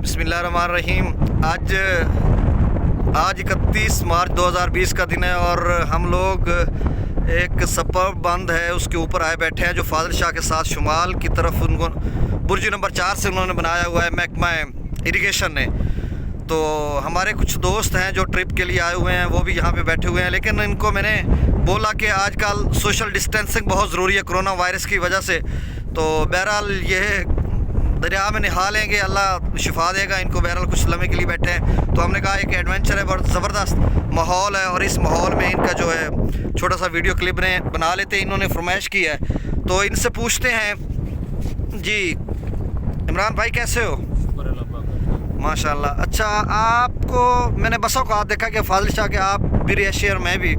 बिस्मिल्लाहिर्रहमानिर्रहीम। आज 31 मार्च 2020 का दिन है और हम लोग एक सपर बंद है उसके ऊपर आए बैठे हैं जो फाजिल शाह के साथ शुमाल की तरफ उनको बुर्ज नंबर 4 से उन्होंने बनाया हुआ है महकमा इरिगेशन ने। तो हमारे कुछ दोस्त हैं जो ट्रिप के लिए आए हुए हैं, वो भी यहाँ पे बैठे हुए हैं, लेकिन इनको मैंने बोला कि आजकल सोशल डिस्टेंसिंग बहुत ज़रूरी है कोरोना वायरस की वजह से। तो बहरहाल ये दरिया में नहा लेंगे, अल्लाह शिफा देगा इनको। बहरहाल कुछ लम्हे के लिए बैठे हैं तो हमने कहा एक एडवेंचर है, बहुत ज़बरदस्त माहौल है और इस माहौल में इनका जो है छोटा सा वीडियो क्लिप ने बना लेते हैं, इन्होंने फरमाइश की है। तो इनसे पूछते हैं जी, इमरान भाई कैसे हो? माशाल्लाह। अच्छा, आपको मैंने बसों का देखा कि फाजिल शाह के आप भी रिहायशी और मैं भी,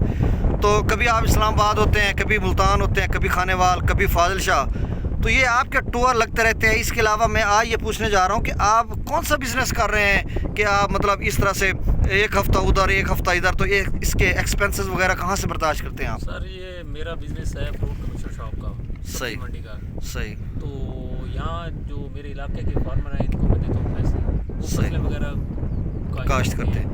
तो कभी आप इस्लामाबाद होते हैं, कभी मुल्तान होते हैं, कभी खानेवाल, कभी फाजिल शाह, तो ये आपके टूर लगते रहते हैं। इसके अलावा मैं आज ये पूछने जा रहा हूँ कि आप कौन सा बिज़नेस कर रहे हैं कि आप मतलब इस तरह से एक हफ़्ता उधर एक हफ़्ता इधर, तो ये इसके एक्सपेंसेस वगैरह कहाँ से बर्दाश्त करते हैं आप? सर ये मेरा बिज़नेस है फ्रूट कमीशन शॉप का, सही मंडी का। सही। तो यहाँ जो मेरे इलाके के फार्मर हैं इनको मैं देता हूँ पैसे, वो फसलें वगैरह काश्त करते हैं,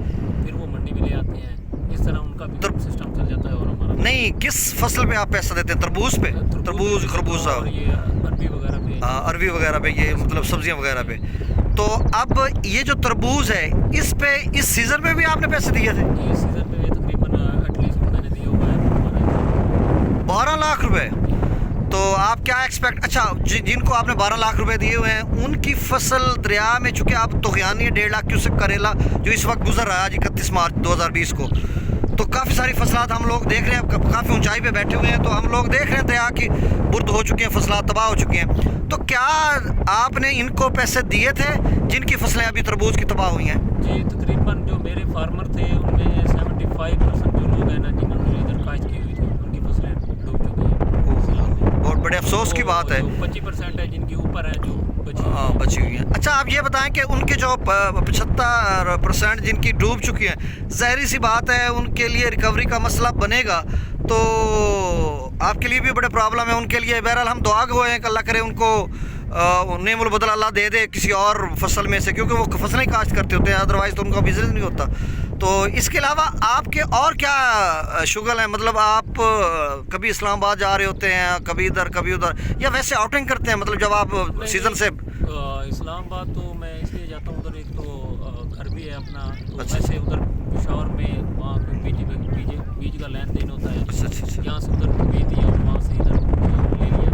फिर वो मंडी में ले आते हैं। इस तरह उनका भी सिस्टम चल जाता है। और हमारा नहीं, किस फसल पे आप पैसा देते हैं? तरबूज पे? तरबूज, खरबूजा, ये अरबी वगैरह पे। हाँ, अरबी वगैरह पे, ये मतलब सब्जियां वगैरह पे। तो अब ये जो तरबूज है इस पे इस सीज़न में भी आपने पैसे दिए थे? इस सीज़न में तकरीबन एटलीस्ट मैंने दिया हुआ है 12 लाख रुपए। तो आप क्या एक्सपेक्ट, अच्छा जिनको आपने 12 लाख रुपए दिए हुए हैं उनकी फसल दरिया में, चूँकि आप तोगयानी 1.5 लाख क्यूसेक करेला जो इस वक्त गुजर रहा है आज 31 मार्च 2020 को, तो काफ़ी सारी फसलात हम लोग देख रहे हैं, काफ़ी ऊंचाई पे बैठे हुए हैं, तो हम लोग देख रहे हैं दरिया की बुर्द हो चुकी हैं, फसलात तबाह हो चुकी हैं। तो क्या आपने इनको पैसे दिए थे जिनकी फसलें अभी तरबूज की तबाह हुई हैं? जी, तकरीबन जो मेरे फार्मर थे उनमें 75% जो लोग हैं ना जिन्होंने इधर काश्त की हुई थी उनकी फसलें डूब चुकी हैं। बहुत बड़े अफसोस की बात है। 25% है जिनकी ऊपर है जो बची हुई है। अच्छा, आप ये बताएं कि उनके जो 75% जिनकी डूब चुकी हैं, ज़ाहिर सी बात है उनके लिए रिकवरी का मसला बनेगा, तो आपके लिए भी बड़े प्रॉब्लम है उनके लिए। बहरहाल हम दुआ गो हैं कि अल्लाह करे उनको नेमुल बदल अल्लाह दे दे किसी और फसल में से, क्योंकि वो फसलें ही काश्त करते होते हैं, अदरवाइज़ तो उनका बिजनेस नहीं होता। तो इसके अलावा आपके और क्या शुगल है? मतलब आप कभी इस्लामाबाद जा रहे होते हैं, कभी इधर कभी उधर, या वैसे आउटिंग करते हैं? मतलब जब आप सीज़न से इस्लामाबाद तो मैं इसलिए जाता हूँ, उधर एक तो घर भी है अपना, तो अच्छा, वैसे उधर पिशावर में वहाँ बीज का लेन देन होता है। अच्छा। यहाँ से उधर बीज दिया और वहाँ से इधर ले लिया,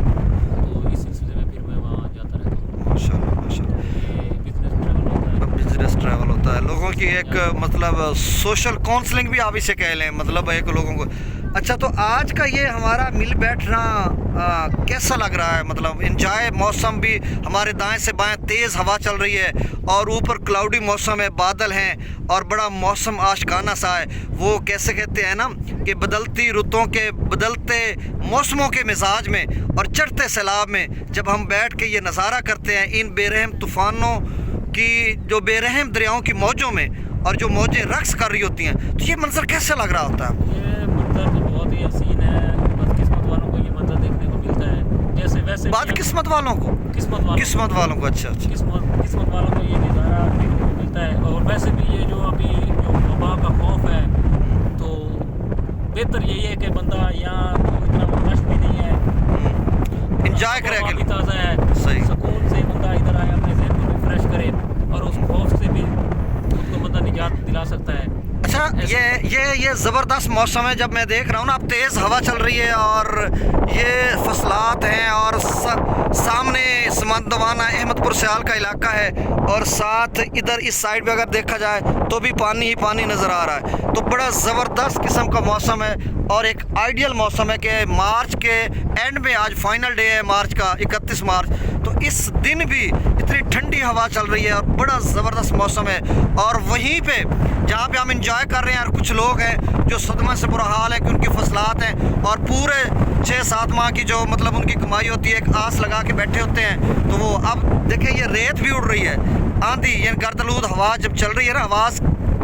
तो इस सिलसिले में फिर मैं वहाँ जाता रहता हूँ। माशाल्लाह। ये बिजनेस ट्रैवल होता है लोगों की एक मतलब सोशल काउंसलिंग भी आप इसे कह लें, मतलब एक लोगों को। अच्छा, तो आज का ये हमारा मिल बैठना कैसा लग रहा है? मतलब इंजॉय, मौसम भी हमारे दाएं से बाएं तेज़ हवा चल रही है और ऊपर क्लाउडी मौसम है, बादल हैं और बड़ा मौसम आशिकाना सा है। वो कैसे कहते हैं ना कि बदलती रुतों के बदलते मौसमों के मिजाज में और चढ़ते सैलाब में जब हम बैठ के ये नज़ारा करते हैं इन बेरहम तूफ़ानों की, जो बेरहम दरियाओं की मौजों में, और जो मौजें रक्स कर रही होती हैं, तो ये मंजर कैसे लग रहा होता है? ये मंजर तो बहुत ही हसीन है। बदकिस्मत वालों को ये मंजर देखने को मिलता है। जैसे वैसे बदकिस्मत वालों को, किस्मत वालों को। अच्छा, किस्मत वालों को ये नज़ारा देखने को मिलता है। और वैसे भी ये जो अभी जो वबा का खौफ है, तो बेहतर यही है कि बंदा यहाँ तो इतना रश भी नहीं है, इंजॉय करे, भी ताज़ा है, सही सुकून से बंदा इधर आए, अपने ज़हन को रिफ्रेश करे और उस खौफ से भी उसको बंदा निजात दिला सकता है। अच्छा, ये ज़बरदस्त मौसम है जब मैं देख रहा हूँ ना, अब तेज़ हवा चल रही है और ये फसलात हैं और सामने समंदवाना अहमदपुर सियाल का इलाका है और साथ इधर इस साइड पे अगर देखा जाए तो भी पानी ही पानी नज़र आ रहा है। तो बड़ा ज़बरदस्त किस्म का मौसम है और एक आइडियल मौसम है कि मार्च के एंड में, आज फाइनल डे है मार्च का 31 मार्च, तो इस दिन भी इतनी ठंडी हवा चल रही है और बड़ा ज़बरदस्त मौसम है। और वहीं पे जहाँ पे हम इंजॉय कर रहे हैं और कुछ लोग हैं जो सदमा से बुरा हाल है कि उनकी फसलात हैं और पूरे 6-7 माह की जो मतलब उनकी कमाई होती है, एक आस लगा के बैठे होते हैं, तो वो अब देखें ये रेत भी उड़ रही है, आंधी, ये गर्दलूद हवा जब चल रही है ना, आवाज़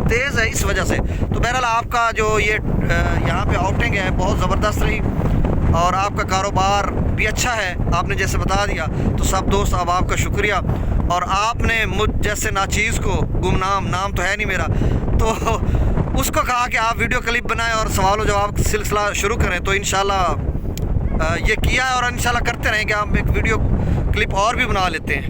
तेज़ है इस वजह से। तो बहरहाल आपका जो ये यहाँ पे आउटिंग है बहुत ज़बरदस्त रही और आपका कारोबार भी अच्छा है, आपने जैसे बता दिया, तो सब दोस्त अब आपका शुक्रिया। और आपने मुझ जैसे नाचीज़ को, गुमनाम नाम तो है नहीं मेरा, तो उसको कहा कि आप वीडियो क्लिप बनाएं और सवाल जवाब सिलसिला शुरू करें, तो इंशाल्लाह ये किया है और इंशाल्लाह करते रहेंगे। हम एक वीडियो क्लिप और भी बना लेते हैं।